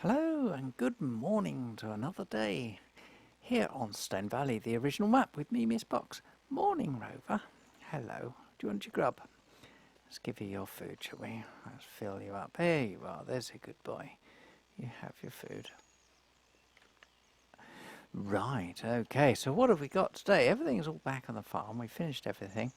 Hello and good morning to another day here on Stone Valley, the original map with me, Miss Box. Morning, Rover. Hello. Do you want your grub? Let's give you your food, shall we? Let's fill you up. There you are. There's a good boy. You have your food. Right, okay. So what have we got today? Everything's all back on the farm. We finished everything.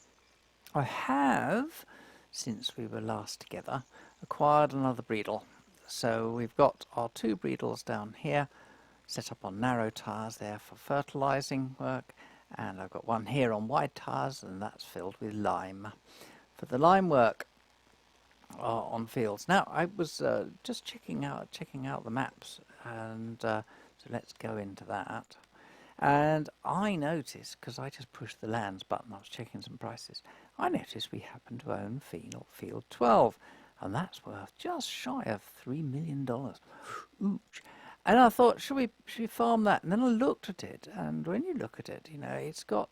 I have, since we were last together, acquired another breedle. So we've got our two breedles down here, set up on narrow tyres there for fertilising work, and I've got one here on wide tyres, and that's filled with lime for the lime work on fields. Now I was just checking out the maps, and so let's go into that. And I noticed, because I just pushed the lands button, I was checking some prices, I noticed we happen to own field 12, and that's worth just shy of $3 million. Ooch. And I thought, should we farm that? And then I looked at it, and when you look at it, you know, it's got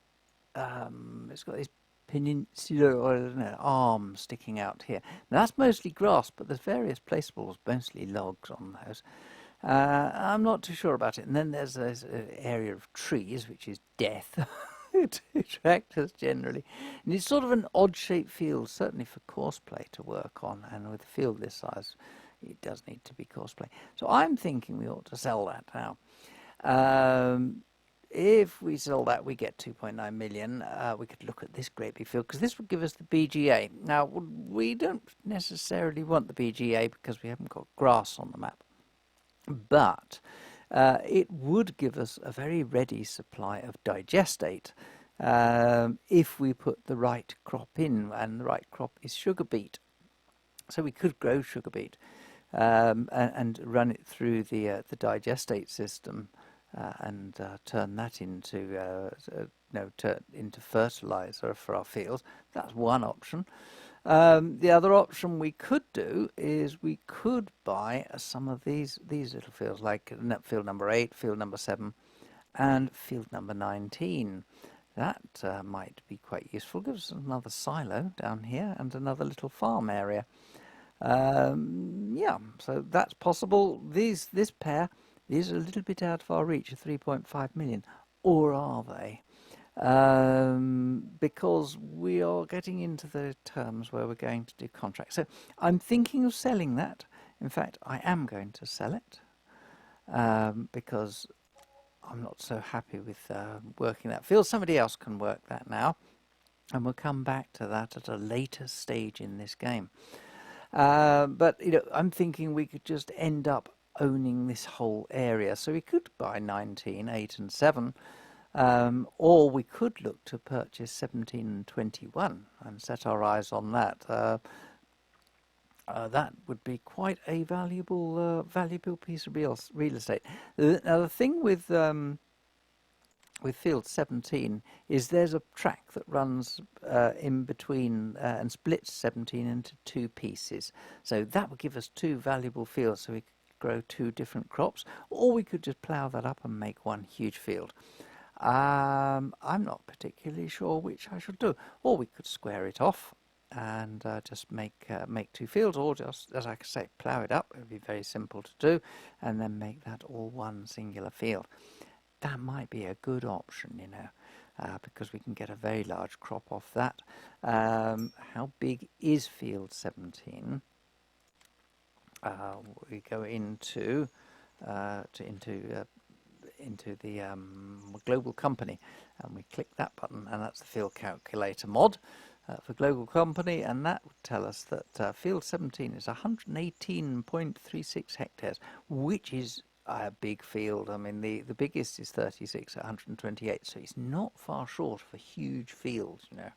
these peninsula, or I don't know, arms sticking out here. Now that's mostly grass, but there's various placeables, mostly logs on those. I'm not too sure about it. And then there's this area of trees, which is death to tractors generally. And it's sort of an odd-shaped field, certainly for courseplay to work on. And with a field this size, it does need to be courseplay. So I'm thinking we ought to sell that now. If we sell that, we get 2.9 million. We could look at this great big field, because this would give us the BGA. Now, we don't necessarily want the BGA because we haven't got grass on the map. But it would give us a very ready supply of digestate if we put the right crop in, and the right crop is sugar beet. So we could grow sugar beet and run it through the digestate system and turn that into into fertilizer for our fields. That's one option. The other option we could do is we could buy some of these little fields, like field number 8, field number 7, and field number 19. That might be quite useful. Gives us another silo down here and another little farm area. Yeah, so that's possible. This pair is a little bit out of our reach of 3.5 million, or are they? Because we are getting into the terms where we're going to do contracts. So I'm thinking of selling that. In fact, I am going to sell it because I'm not so happy with working that field. Somebody else can work that now, and we'll come back to that at a later stage in this game. But you know, I'm thinking we could just end up owning this whole area. So we could buy 19, 8 and 7. Or we could look to purchase 17 and 21 and set our eyes on that. That would be quite a valuable piece of real estate. Now the thing with field 17 is there's a track that runs in between and splits 17 into two pieces. So that would give us two valuable fields, so we could grow two different crops, or we could just plough that up and make one huge field. I'm not particularly sure which I should do. Or we could square it off and just make two fields, or just, as I say, plough it up. It would be very simple to do, and then make that all one singular field. That might be a good option, you know, because we can get a very large crop off that. How big is field 17? We go into the global company, and we click that button, and that's the field calculator mod for global company, and that would tell us that field 17 is 118.36 hectares, which is a big field. I mean, the biggest is 36 at 128, so it's not far short of a huge field, you know.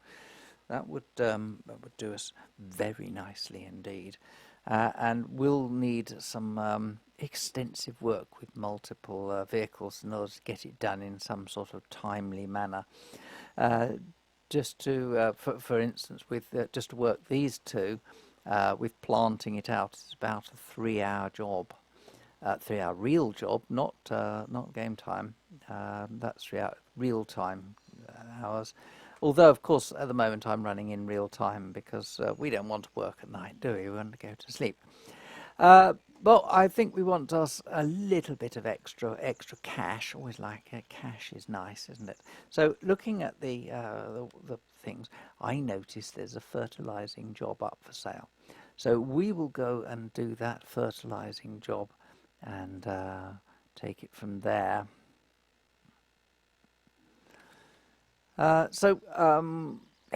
That would do us very nicely indeed. And we'll need some extensive work with multiple vehicles in order to get it done in some sort of timely manner. Just to, for instance, with just to work these two, with planting it out, it's about a 3-hour job, 3-hour real job, not game time. That's 3-hour real time hours. Although, of course, at the moment I'm running in real time because we don't want to work at night, do we? We want to go to sleep. Well, I think we want us a little bit of extra cash. Always like cash is nice, isn't it? So looking at the things, I noticed there's a fertilising job up for sale. So we will go and do that fertilising job and take it from there. Here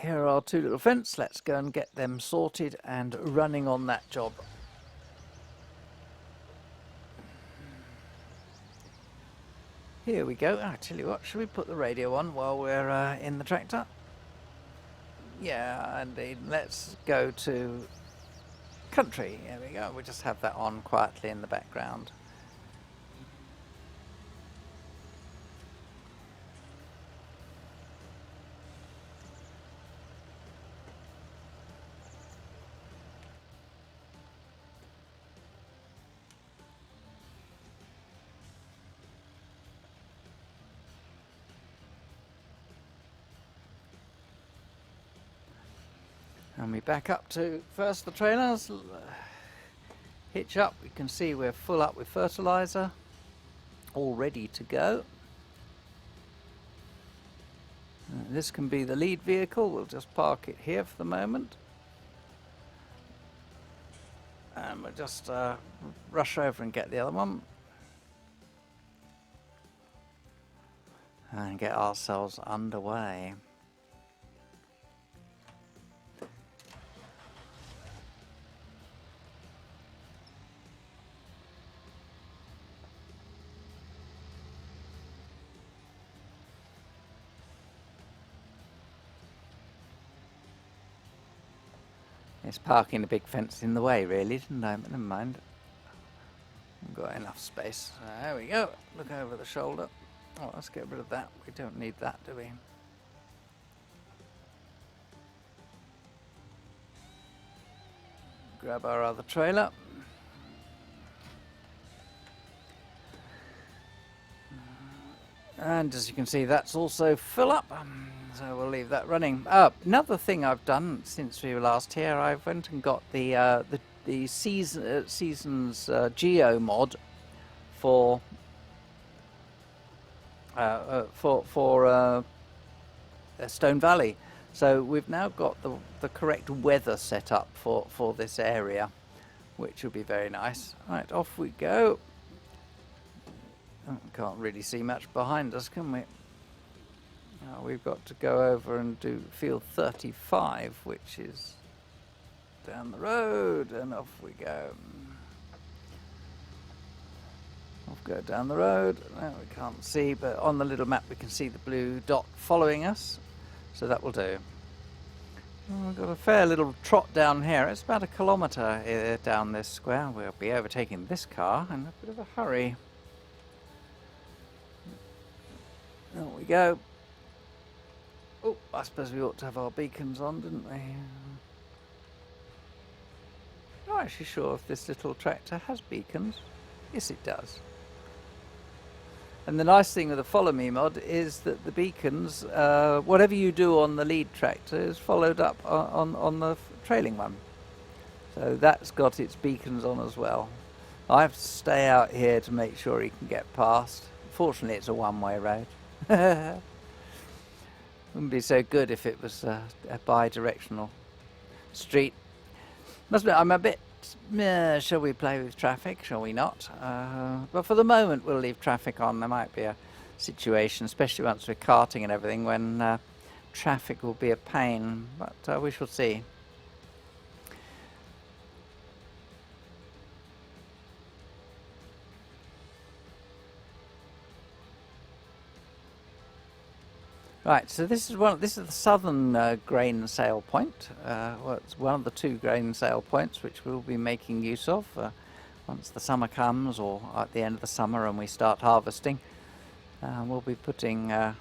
are our two little fence. Let's go and get them sorted and running on that job. Here we go. I tell you what, should we put the radio on while we're in the tractor? Yeah, indeed. Let's go to country. There we go. We'll just have that on quietly in the background. And we back up to first the trailers, hitch up. We can see we're full up with fertiliser, all ready to go. This can be the lead vehicle. We'll just park it here for the moment. And we'll just rush over and get the other one. And get ourselves underway. It's parking the big fence in the way, really, didn't I? But never mind. We've got enough space. There we go. Look over the shoulder. Oh, let's get rid of that. We don't need that, do we? Grab our other trailer. And as you can see, that's also full up. So we'll leave that running. Another thing I've done since we were last here, I went and got the seasons geo mod for Stone Valley. So we've now got the correct weather set up for this area, which will be very nice. Right, off we go. Can't really see much behind us, can we? We've got to go over and do field 35, which is down the road, and off we go. Off we go down the road. Now we can't see, but on the little map we can see the blue dot following us, so that will do. We've got a fair little trot down here. It's about 1 kilometre down this square. We'll be overtaking this car in a bit of a hurry. There we go. Oh, I suppose we ought to have our beacons on, didn't we? I'm not actually sure if this little tractor has beacons. Yes, it does. And the nice thing with the Follow Me mod is that the beacons, whatever you do on the lead tractor, is followed up on the trailing one. So that's got its beacons on as well. I have to stay out here to make sure he can get past. Fortunately, it's a one-way road. Wouldn't be so good if it was a bi-directional street. Must admit, I'm a bit, shall we play with traffic, shall we not? But for the moment we'll leave traffic on. There might be a situation, especially once we're karting and everything, when traffic will be a pain, but we shall see. Right, so this is the southern grain sale point. Well, it's one of the 2 grain sale points which we'll be making use of once the summer comes, or at the end of the summer and we start harvesting. We'll be putting a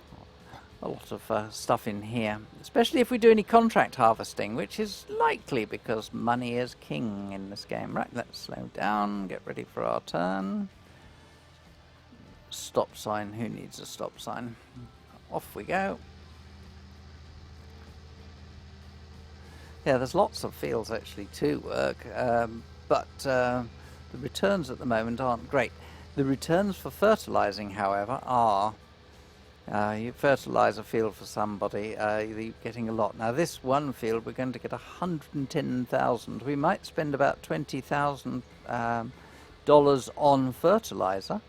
lot of stuff in here, especially if we do any contract harvesting, which is likely because money is king in this game. Right, let's slow down, get ready for our turn. Stop sign, who needs a stop sign? Off we go. Yeah, there's lots of fields actually to work, but the returns at the moment aren't great. The returns for fertilising, however, are. You fertilise a field for somebody, you're getting a lot. Now this one field we're going to get 110,000. We might spend about $20,000 on fertiliser,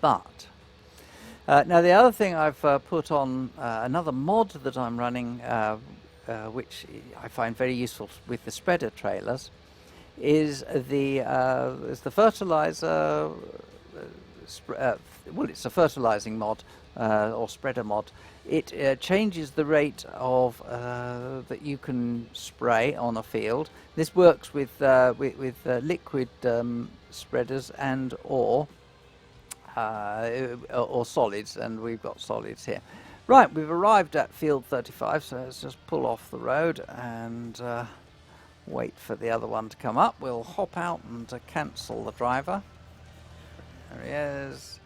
but now the other thing I've put on another mod that I'm running, which I find very useful with the spreader trailers, is the fertiliser. Well, it's a fertilising mod or spreader mod. It changes the rate of that you can spray on a field. This works with liquid spreaders and or solids, and we've got solids here. Right, we've arrived at field 35, so let's just pull off the road and wait for the other one to come up. We'll hop out and cancel the driver. There he is.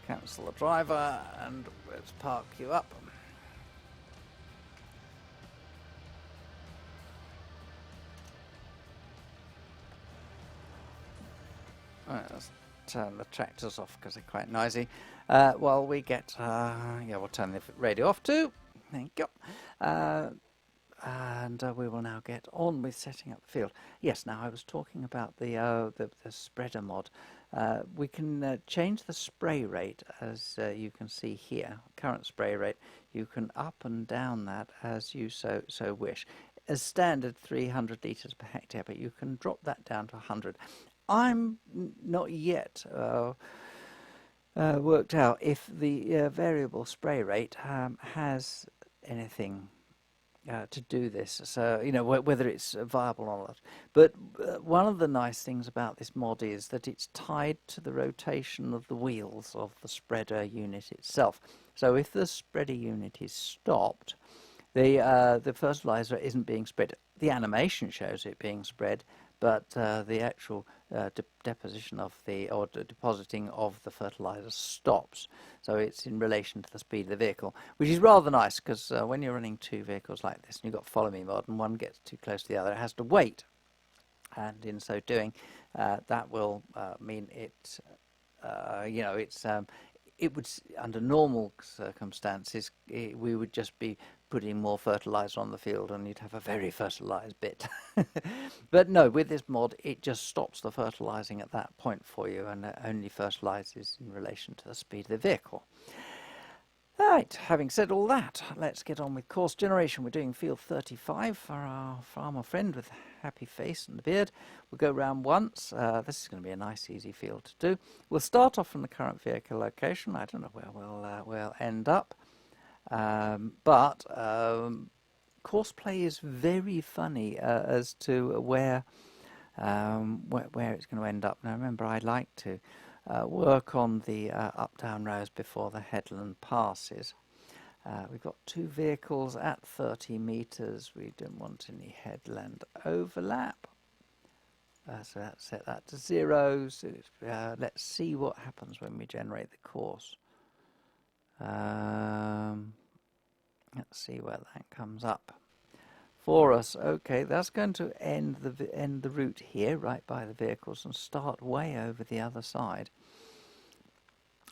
Cancel the driver and let's park you up. Right, let's turn the tractors off because they're quite noisy. While we get, yeah, we'll turn the radio off too. Thank you. And we will now get on with setting up the field. Yes, now I was talking about the spreader mod. We can change the spray rate, as you can see here. Current spray rate, you can up and down that as you so wish. As standard 300 litres per hectare, but you can drop that down to 100. I'm not yet worked out if the variable spray rate has anything to do this, so you know whether it's viable or not. But one of the nice things about this mod is that it's tied to the rotation of the wheels of the spreader unit itself. So if the spreader unit is stopped, the fertilizer isn't being spread. The animation shows it being spread, but the actual depositing of the fertilizer stops. So it's in relation to the speed of the vehicle, which is rather nice, because when you're running two vehicles like this and you've got follow me mod and one gets too close to the other, it has to wait, and in so doing that will mean it you know, it's it would, under normal circumstances, we would just be putting more fertilizer on the field and you'd have a very fertilized bit. But no, with this mod it just stops the fertilizing at that point for you, and it only fertilizes in relation to the speed of the vehicle. Right, having said all that, let's get on with course generation. We're doing field 35 for our farmer friend with the happy face and the beard. We'll go round once. This is going to be a nice easy field to do. We'll start off from the current vehicle location. I don't know where we'll end up, but course play is very funny as to where it's going to end up. Now remember, I like to work on the up-down rows before the headland passes. We've got two vehicles at 30 metres. We don't want any headland overlap. So let's set that to 0. So let's see what happens when we generate the course. Let's see where that comes up for us. Okay, that's going to end the route here, right by the vehicles, and start way over the other side.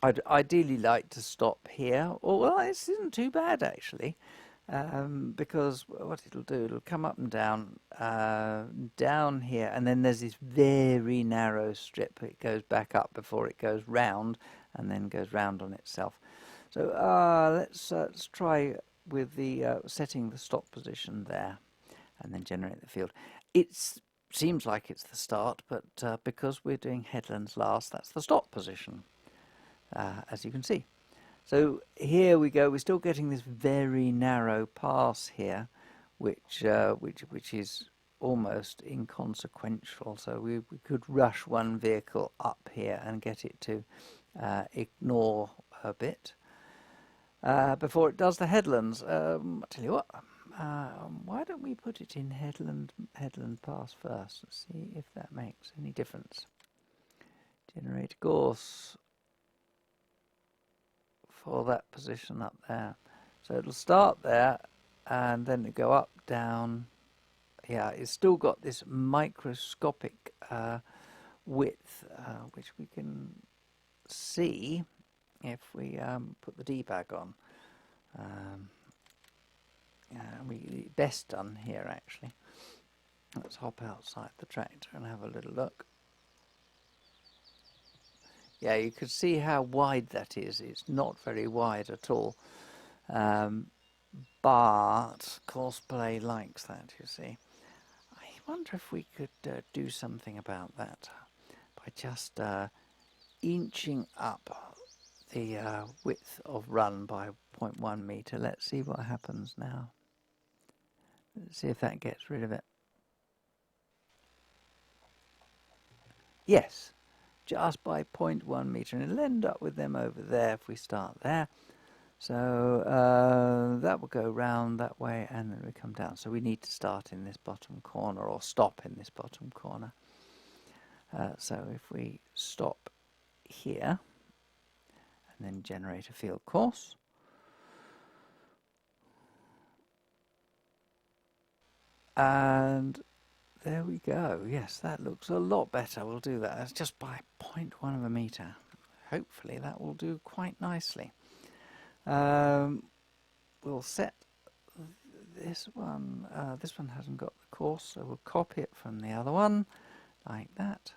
I'd ideally like to stop here. Oh, well, this isn't too bad actually, because what it'll do, it'll come up and down here, and then there's this very narrow strip. It goes back up before it goes round, and then goes round on itself. So let's try with the setting the stop position there, and then generate the field. It seems like it's the start, but because we're doing headlands last, that's the stop position, as you can see. So here we go. We're still getting this very narrow pass here, which is almost inconsequential. So we could rush one vehicle up here and get it to ignore a bit before it does the headlands. I'll tell you what. Why don't we put it in headland pass first? Let's see if that makes any difference. Generate course for that position up there. So it'll start there, and then it'll go up, down, Yeah, it's still got this microscopic width, which we can see if we put the debug on. Best done here, actually. Let's hop outside the tractor and have a little look. Yeah, you can see how wide that is. It's not very wide at all. But Courseplay likes that, you see. I wonder if we could do something about that by just inching up the width of run by 0.1 meter. Let's see what happens now. Let's see if that gets rid of it. Yes, just by 0.1 meter, and it'll end up with them over there if we start there. So that will go round that way, and then we come down. So we need to start in this bottom corner, or stop in this bottom corner. So if we stop here and then generate a field course, and there we go. Yes, that looks a lot better. We'll do that. That's just by 0.1 of a meter. Hopefully that will do quite nicely. We'll set this one. This one hasn't got the course, so we'll copy it from the other one, like that.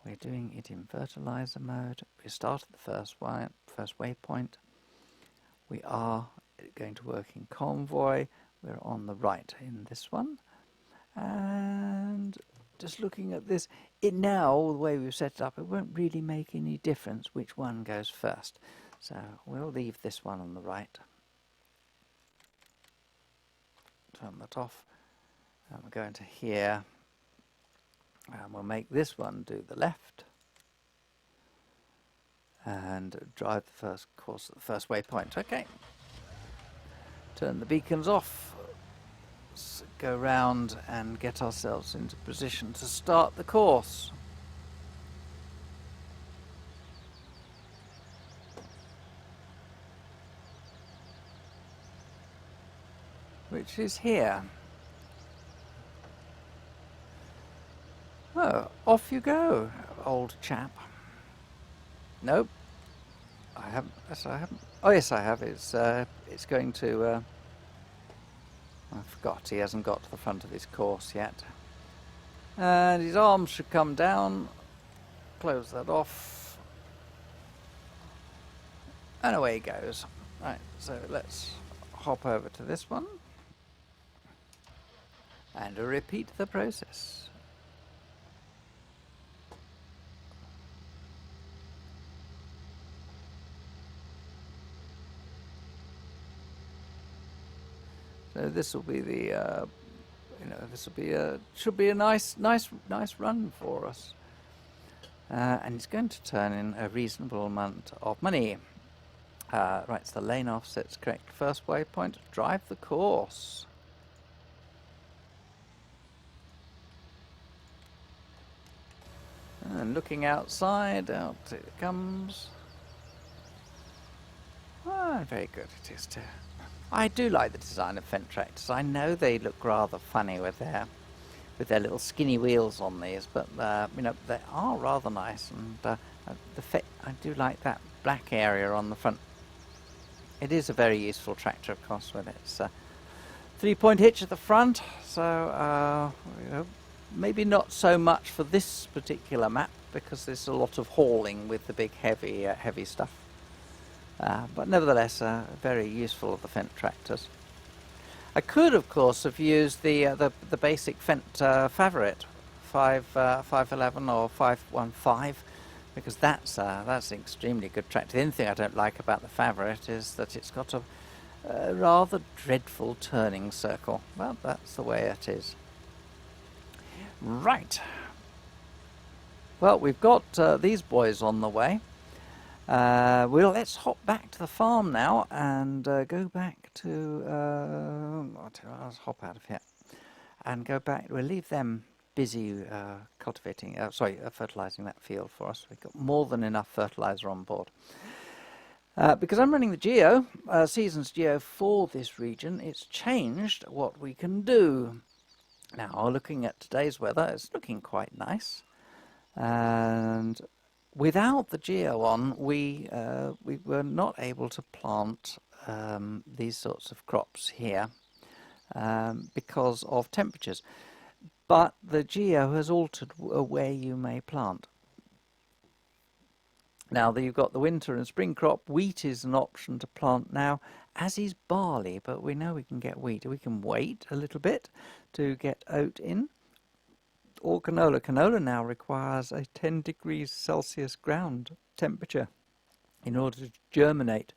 We're doing it in fertilizer mode. We started the first waypoint. We are going to work in convoy. We're on the right in this one. And just looking at this, it now, the way we've set it up, it won't really make any difference which one goes first. So we'll leave this one on the right. Turn that off. And we'll go into here. And we'll make this one do the left. And drive the first course at the first waypoint. Okay. Turn the beacons off. Let's go round and get ourselves into position to start the course. Which is here. Oh, off you go, old chap. Nope. I haven't. Yes, I haven't. Oh, yes, I have. It's going to... I forgot, he hasn't got to the front of his course yet. And his arms should come down. Close that off. And away he goes. Right, so let's hop over to this one. And repeat the process. So this will be the, this will be should be a nice run for us, and it's going to turn in a reasonable amount of money. Right, so the lane offset's correct. First waypoint, drive the course. And looking outside, out it comes. Ah, very good it is too. I do like the design of Fendt tractors. I know they look rather funny with their little skinny wheels on these, but they are rather nice, and I do like that black area on the front. It is a very useful tractor, of course, with its 3-point hitch at the front. So maybe not so much for this particular map, because there's a lot of hauling with the big heavy stuff. But nevertheless, very useful of the Fendt tractors. I could, of course, have used the basic Fendt Favourite 511 or 515, because that's an extremely good tractor. The only thing I don't like about the Favourite is that it's got a rather dreadful turning circle. Well, that's the way it is. Right. Well, we've got these boys on the way. Let's hop back to the farm now and go back to... let's hop out of here and go back. We'll leave them busy fertilising that field for us. We've got more than enough fertiliser on board. Because I'm running the Seasons Geo for this region, it's changed what we can do. Now, looking at today's weather, it's looking quite nice. And without the geo on, we were not able to plant these sorts of crops here because of temperatures. But the geo has altered where you may plant. Now you've got the winter and spring crop. Wheat is an option to plant now, as is barley, but we know we can get wheat. We can wait a little bit to get oat in. Or canola. Canola now requires a 10 degrees Celsius ground temperature in order to germinate.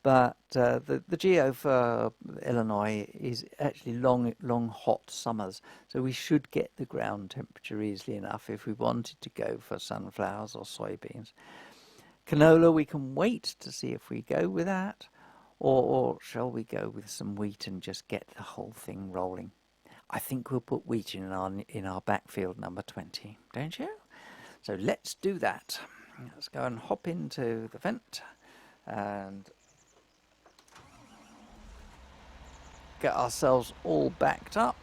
But the geo for Illinois is actually long hot summers, so we should get the ground temperature easily enough if we wanted to go for sunflowers or soybeans. Canola, we can wait to see if we go with that, or shall we go with some wheat and just get the whole thing rolling? I think we'll put wheat in our backfield number 20, don't you? So let's do that. Let's go and hop into the vent and get ourselves all backed up.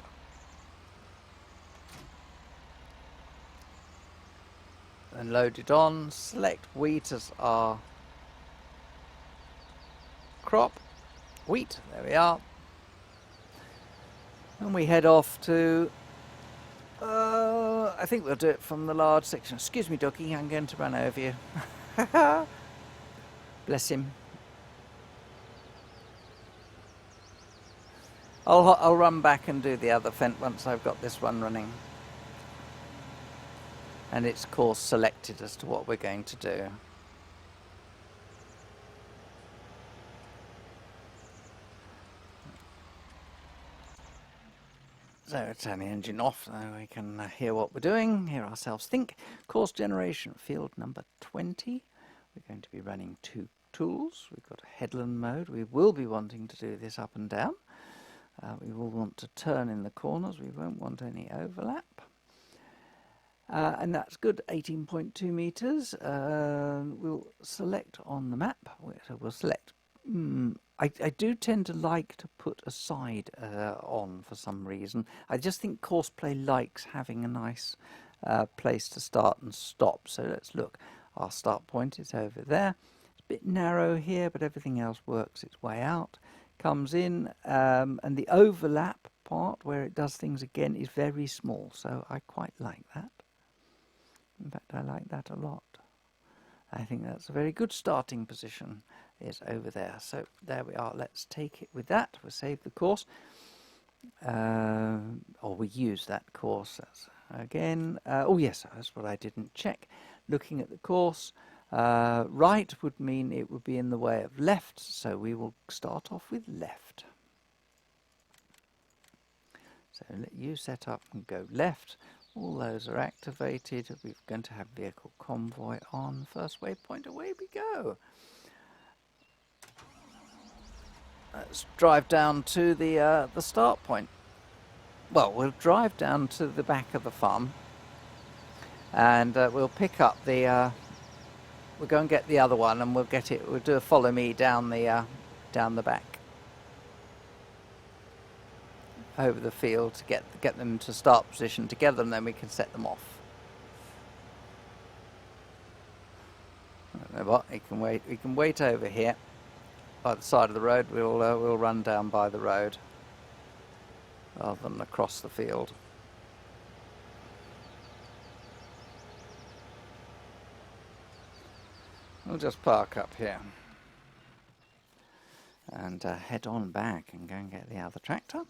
And load it on, select wheat as our crop. Wheat, there we are. And we head off to, I think we'll do it from the large section. Excuse me, Ducky, I'm going to run over you. Bless him. I'll run back and do the other fence once I've got this one running. And it's course selected as to what we're going to do. So turn the engine off so we can hear what we're doing, hear ourselves think. Course generation, field number 20. We're going to be running 2 tools. We've got a headland mode. We will be wanting to do this up and down. We will want to turn in the corners. We won't want any overlap. And that's good, 18.2 meters. We'll select on the map. So we'll select. I do tend to like to put a side on for some reason. I just think Courseplay likes having a nice place to start and stop. So let's look. Our start point is over there. It's a bit narrow here, but everything else works its way out. Comes in, and the overlap part where it does things again is very small. So I quite like that. In fact, I like that a lot. I think that's a very good starting position, is over there. So there we are. Let's take it with that. We'll save the course. Or we use that course. That's, again, oh yes, that's what I didn't check. Looking at the course, right would mean it would be in the way of left. So we will start off with left. So let you set up and go left. All those are activated. We're going to have vehicle convoy on. First waypoint, away we go. Let's drive down to the start point. Well, we'll drive down to the back of the farm, and we'll pick up the. We'll go and get the other one, and we'll get it. We'll do a follow me down the back. Over the field to get them to start position together, and then we can set them off. I don't know what, we can wait over here by the side of the road. We'll run down by the road rather than across the field. We'll just park up here and head on back and go and get the other tractor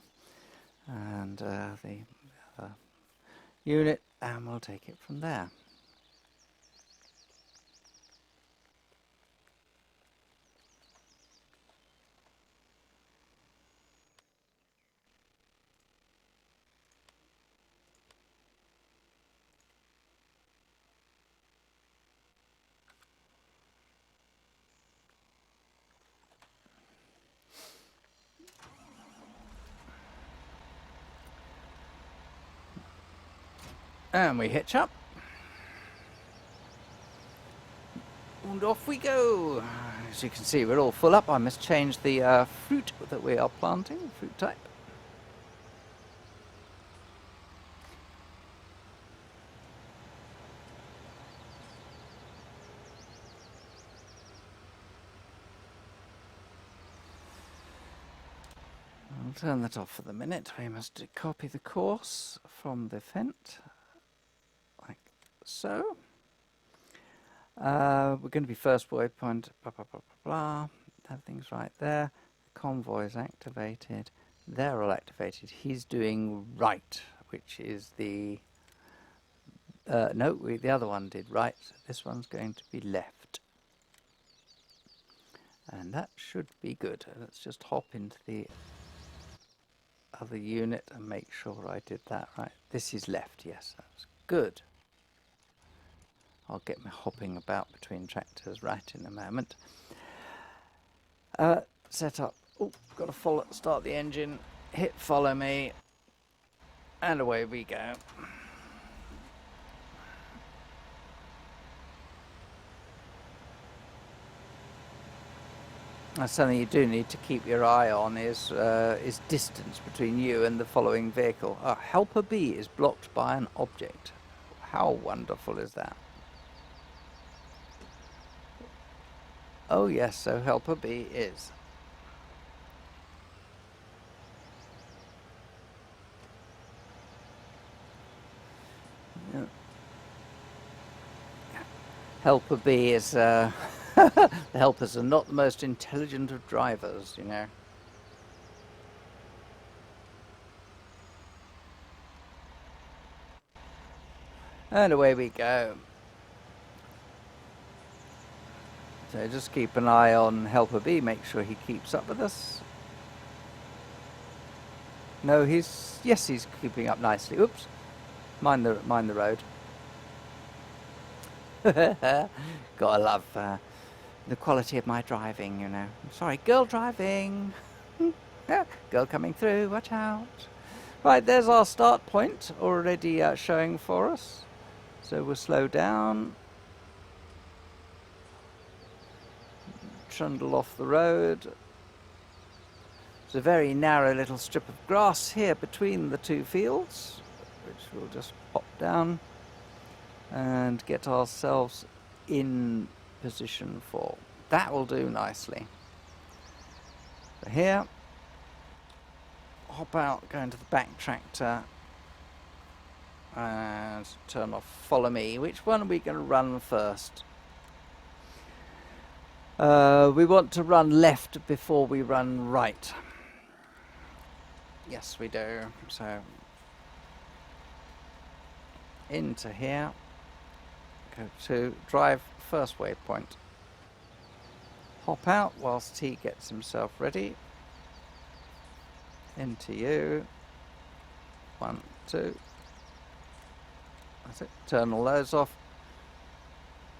and the other unit, and we'll take it from there. And we hitch up. And off we go. As you can see, we're all full up. I must change the fruit that we are planting, fruit type. We'll turn that off for the minute. We must copy the course from the fent, like so. We're going to be first waypoint, blah, blah, blah, blah, blah. Everything's right there. The convoy is activated. They're all activated. He's doing right, which is the... no, the other one did right. So this one's going to be left. And that should be good. Let's just hop into the other unit and make sure I did that right. This is left, yes, that's good. I'll get me hopping about between tractors right in a moment. Set up. Oh, got to follow. Start the engine. Hit follow me, and away we go. That's something you do need to keep your eye on is distance between you and the following vehicle. Helper B is blocked by an object. How wonderful is that? Oh yes, so helper B is. Yeah. Helper B is, the helpers are not the most intelligent of drivers, you know. And away we go. So just keep an eye on helper B, make sure he keeps up with us. No, he's keeping up nicely. Oops, mind the road. Gotta love the quality of my driving, you know. Sorry, girl driving. Girl coming through, watch out. Right, there's our start point already showing for us. So we'll slow down. Trundle off the road. There's a very narrow little strip of grass here between the two fields, which we'll just pop down and get ourselves in position for. That will do nicely. So here, hop out, go into the back tractor and turn off follow me. Which one are we going to run first? We want to run left before we run right. Yes, we do. So into here, go to drive first waypoint. Hop out whilst he gets himself ready. Into you. 1, 2. That's it. Turn all those off.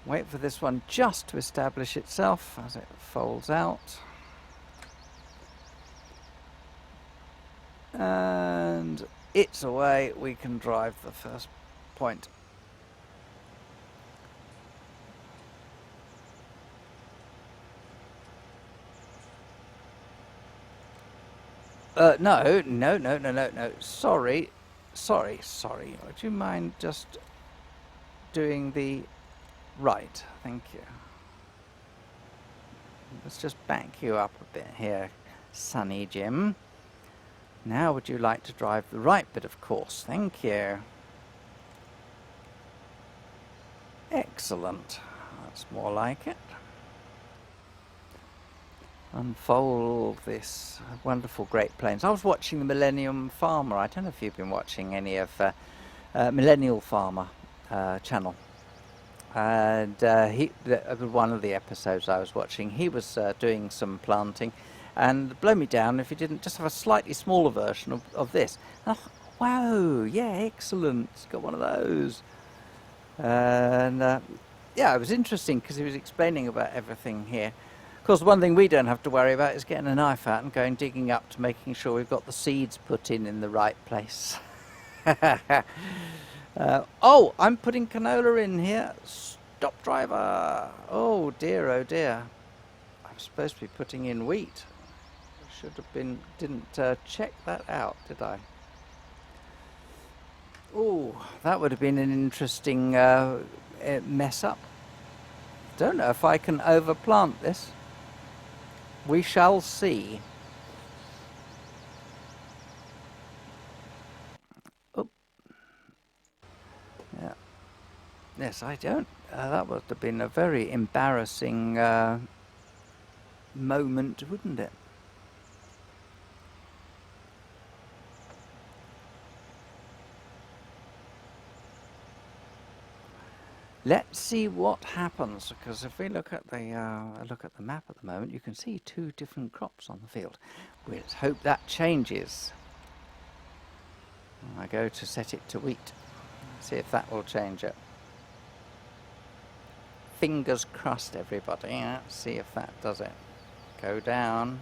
Wait for this one just to establish itself as it folds out. And it's away. We can drive the first point. No. Sorry. Would you mind just doing the right? Thank you. Let's just back you up a bit here, Sunny Jim. Now would you like to drive the right bit of course? Thank you. Excellent. That's more like it. Unfold this wonderful Great Plains. I was watching the Millennium Farmer. I don't know if you've been watching any of Millennial Farmer channel. And one of the episodes I was watching, he was doing some planting, and blow me down if he didn't just have a slightly smaller version of this. Oh, wow, yeah, excellent. He's got one of those. And yeah, it was interesting because he was explaining about everything here. Of course, one thing we don't have to worry about is getting a knife out and going digging up to making sure we've got the seeds put in the right place. Oh, I'm putting canola in here. Stop, driver. Oh dear, oh dear. I'm supposed to be putting in wheat. I should have been, didn't check that out, did I? Oh, that would have been an interesting mess up. Don't know if I can overplant this. We shall see. Yes, I don't. That would have been a very embarrassing moment, wouldn't it? Let's see what happens, because if we look at the map at the moment, you can see 2 different crops on the field. Let's hope that changes. I go to set it to wheat. See if that will change it. Fingers crossed, everybody. Let's see if that does it. Go down.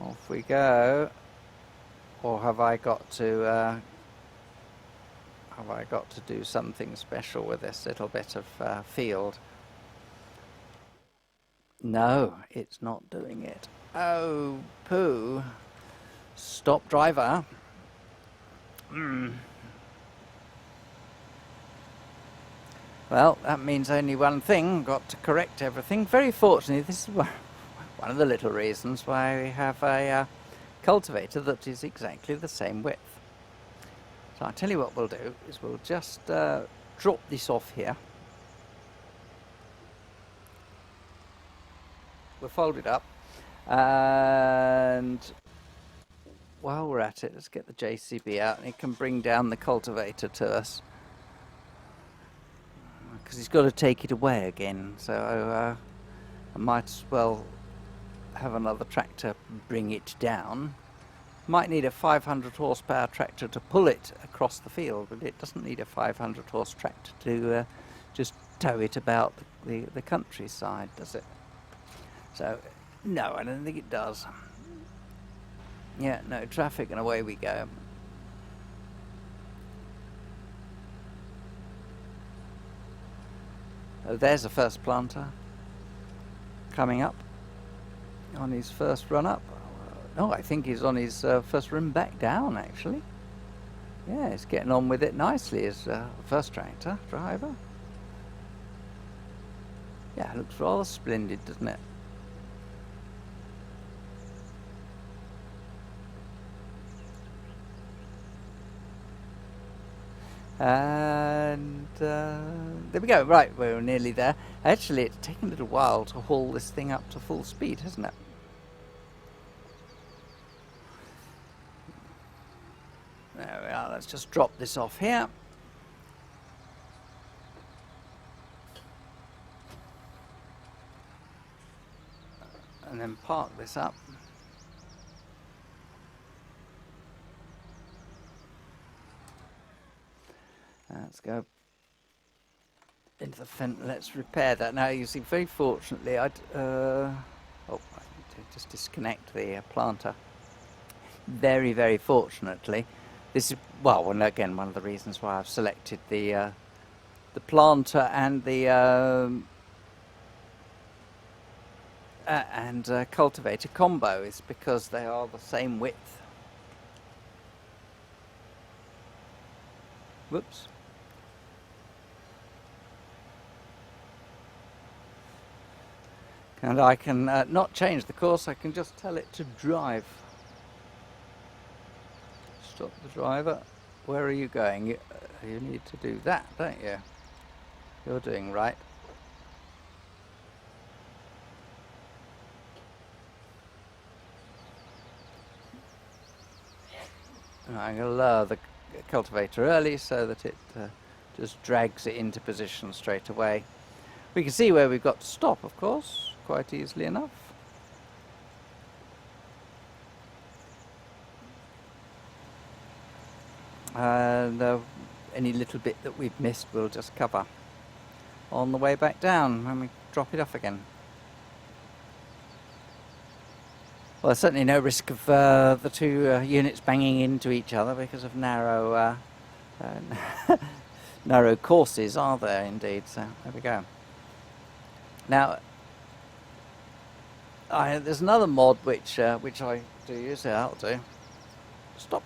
Off we go. Or have I got to do something special with this little bit of field? No, it's not doing it. Oh, poo. Stop, driver. Well, that means only one thing. Got to correct everything. Very fortunately, this is one of the little reasons why we have a cultivator that is exactly the same width. So I'll tell you what we'll do is we'll just drop this off here. We'll fold it up, and while we're at it, let's get the JCB out, and it can bring down the cultivator to us, because he's got to take it away again. So I might as well have another tractor bring it down. Might need a 500 horsepower tractor to pull it across the field, but it doesn't need a 500 horse tractor to just tow it about the countryside, does it? So, no, I don't think it does. Yeah, no traffic, and away we go. Oh, there's the first planter coming up on his first run up. Oh, I think he's on his first run back down, actually. Yeah, he's getting on with it nicely, his first tractor driver. Yeah, looks rather splendid, doesn't it? And there we go. Right, we're nearly there. Actually, it's taken a little while to haul this thing up to full speed, hasn't it? There we are. Let's just drop this off here. And then park this up. Let's go into the fence. Let's repair that. Now, you see, very fortunately, I need to just disconnect the planter. Very, very fortunately, this is, well, again, one of the reasons why I've selected the planter and the cultivator combo is because they are the same width. Whoops. And I can not change the course, I can just tell it to drive. Stop the driver. Where are you going? You need to do that, don't you? You're doing right. And I'm going to lower the cultivator early so that it just drags it into position straight away. We can see where we've got to stop, of course, quite easily enough. And any little bit that we've missed we'll just cover on the way back down when we drop it off again. Well, there's certainly no risk of the two units banging into each other because of narrow narrow courses, are there indeed? So there we go. Now, there's another mod which I do use. That'll do. Stop.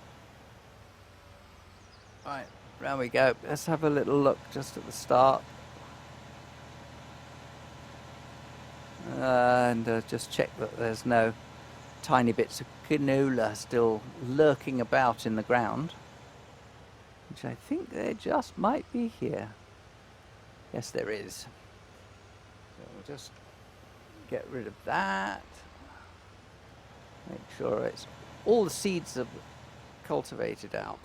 Right, round we go. Let's have a little look just at the start. And just check that there's no tiny bits of canola still lurking about in the ground, which I think they just might be here. Yes, there is. So we'll just get rid of that. Make sure it's all the seeds are cultivated out.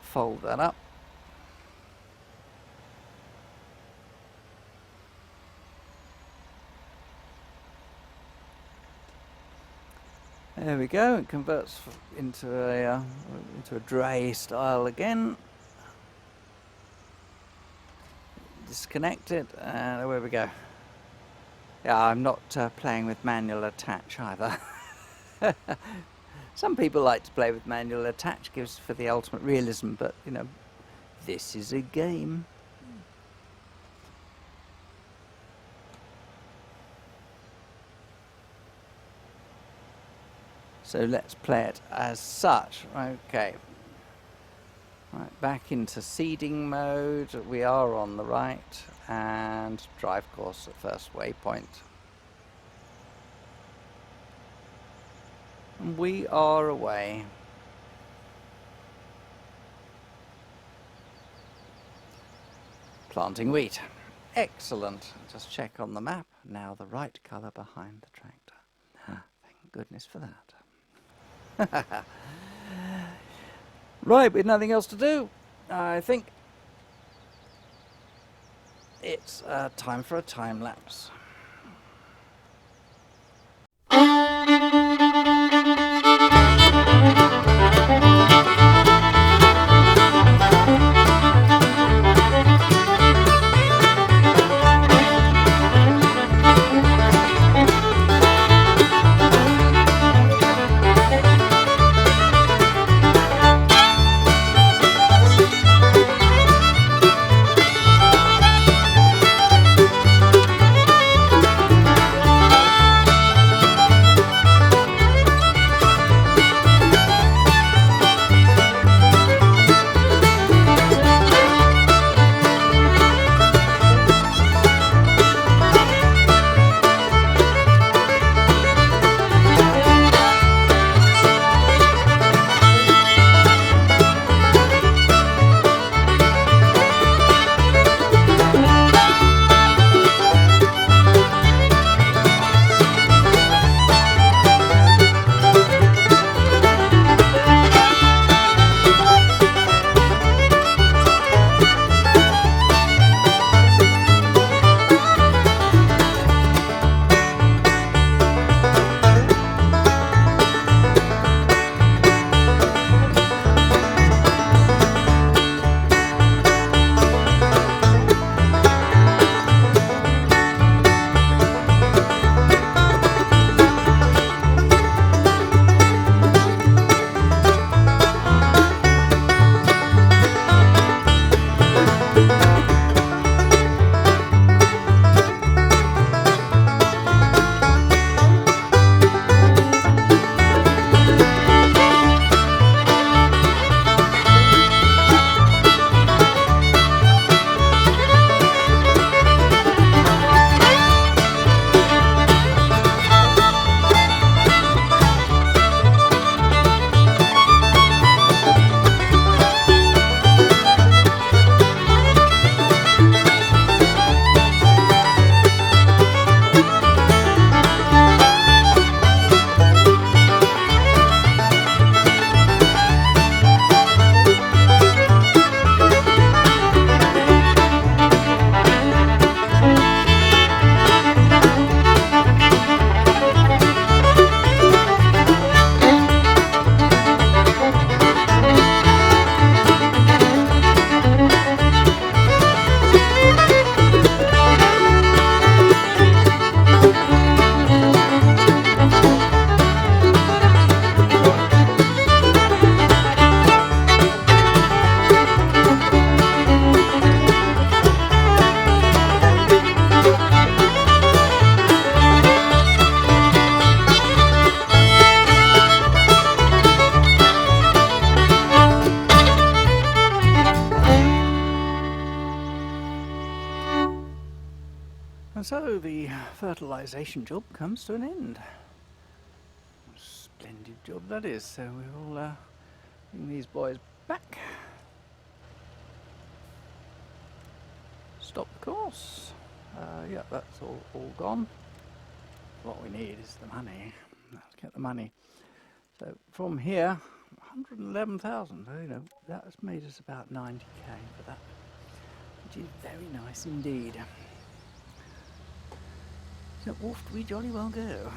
Fold that up. There we go. It converts into a dray style again. Disconnect it, and away we go. Yeah, I'm not playing with manual attach either. Some people like to play with manual attach, gives for the ultimate realism, but you know, this is a game. So let's play it as such. Okay. Right, back into seeding mode. We are on the right, and drive course at first waypoint. And we are away. Planting wheat. Excellent. Just check on the map. Now the right colour behind the tractor. Thank goodness for that. Right, with nothing else to do, I think it's time for a time lapse. And so the fertilisation job comes to an end. Splendid job that is. So we will bring these boys back. stop the course. Yeah, that's all gone. What we need is the money. Let's get the money. So from here, 111,000. You know, that's made us about 90k for that, which is very nice indeed. So off we jolly well go.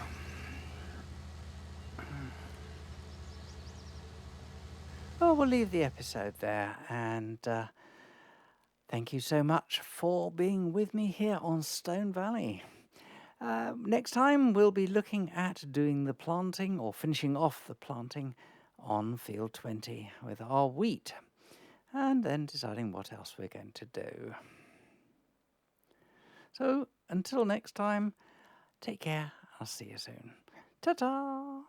Well, we'll leave the episode there, and thank you so much for being with me here on Stone Valley. Next time we'll be looking at doing the planting, or finishing off the planting on field 20 with our wheat, and then deciding what else we're going to do. So until next time, take care. I'll see you soon. Ta-ta!